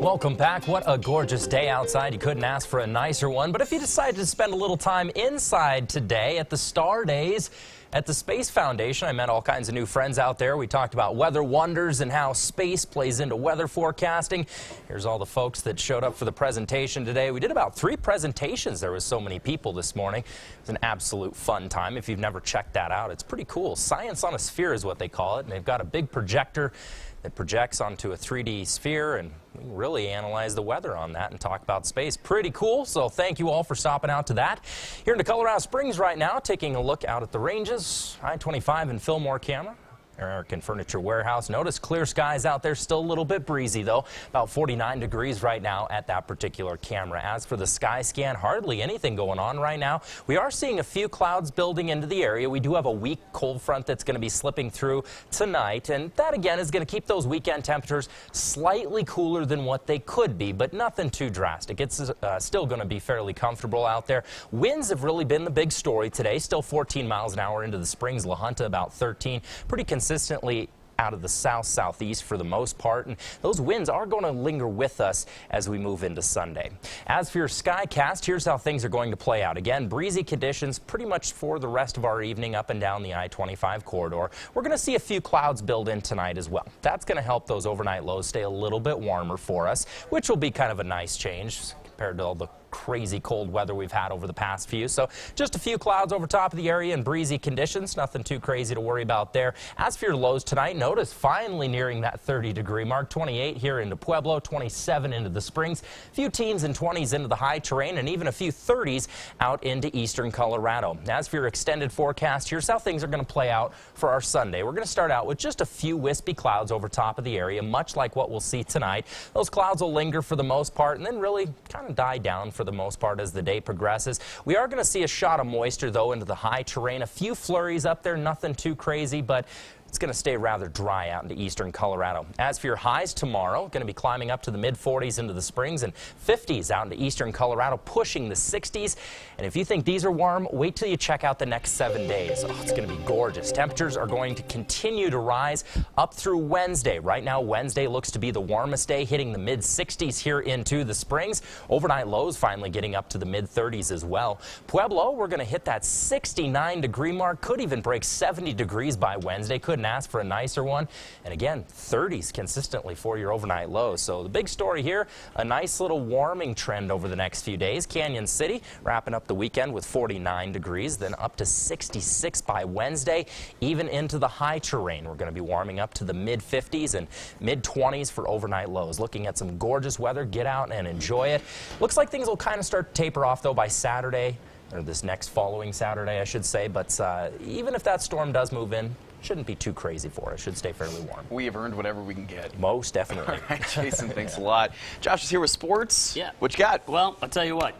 Welcome back. What a gorgeous day outside. You couldn't ask for a nicer one. But if you decided to spend a little time inside today at the Star Days at the Space Foundation, I met all kinds of new friends out there. We talked about weather wonders and how space plays into weather forecasting. Here's all the folks that showed up for the presentation today. We did about 3 presentations. There was so many people this morning. It was an absolute fun time. If you've never checked that out, it's pretty cool. Science on a Sphere is what they call it. And they've got a big projector that projects onto a 3D sphere, and we can really analyze the weather on that and talk about space. Pretty cool, so thank you all for stopping out to that. Here in the Colorado Springs right now, taking a look out at the ranges, I-25 and Fillmore camera. American Furniture Warehouse. Notice clear skies out there, still a little bit breezy though. About 49 degrees right now at that particular camera. As for the sky scan, hardly anything going on right now. We are seeing a few clouds building into the area. We do have a weak cold front that's going to be slipping through tonight, and that again is going to keep those weekend temperatures slightly cooler than what they could be, but nothing too drastic. It's still going to be fairly comfortable out there. Winds have really been the big story today. Still 14 miles an hour into the Springs. La Junta about 13. Pretty consistently out of the south-southeast for the most part, and those winds are going to linger with us as we move into Sunday. As for your skycast, here's how things are going to play out. Again, breezy conditions pretty much for the rest of our evening up and down the I-25 corridor. We're going to see a few clouds build in tonight as well. That's going to help those overnight lows stay a little bit warmer for us, which will be kind of a nice change compared to all the crazy cold weather we've had over the past few. So just a few clouds over top of the area and breezy conditions. Nothing too crazy to worry about there. As for your lows tonight, notice finally nearing that 30-degree mark. 28 here into Pueblo, 27 into the Springs, a few teens and 20s into the high terrain, and even a few 30s out into eastern Colorado. As for your extended forecast, here's how things are going to play out for our Sunday. We're going to start out with just a few wispy clouds over top of the area, much like what we'll see tonight. Those clouds will linger for the most part and then really kind of die down for the most part as the day progresses. We are going to see a shot of moisture though into the high terrain. A few flurries up there, nothing too crazy, but it's going to stay rather dry out into eastern Colorado. As for your highs tomorrow, going to be climbing up to the mid-40s into the Springs and 50s out into eastern Colorado, pushing the 60s. And if you think these are warm, wait till you check out the next 7 days. Oh, it's going to be gorgeous. Temperatures are going to continue to rise up through Wednesday. Right now, Wednesday looks to be the warmest day, hitting the mid-60s here into the Springs. Overnight lows finally getting up to the mid-30s as well. Pueblo, we're going to hit that 69-degree mark. Could even break 70 degrees by Wednesday. Couldn't ask for a nicer one. And again, 30s consistently for your overnight lows. So the big story here, a nice little warming trend over the next few days. Canyon City wrapping up the weekend with 49 degrees, then up to 66 by Wednesday, even into the high terrain. We're going to be warming up to the mid-50s and mid-20s for overnight lows. Looking at some gorgeous weather. Get out and enjoy it. Looks like things will kind of start to taper off though by Saturday, or this next following Saturday, I should say. But even if that storm does move in, shouldn't be too crazy for us. Should stay fairly warm. We have earned whatever we can get. Most definitely. All right, Jason, thanks a lot. Josh is here with sports. Yeah. What you got? Well, I'll tell you what.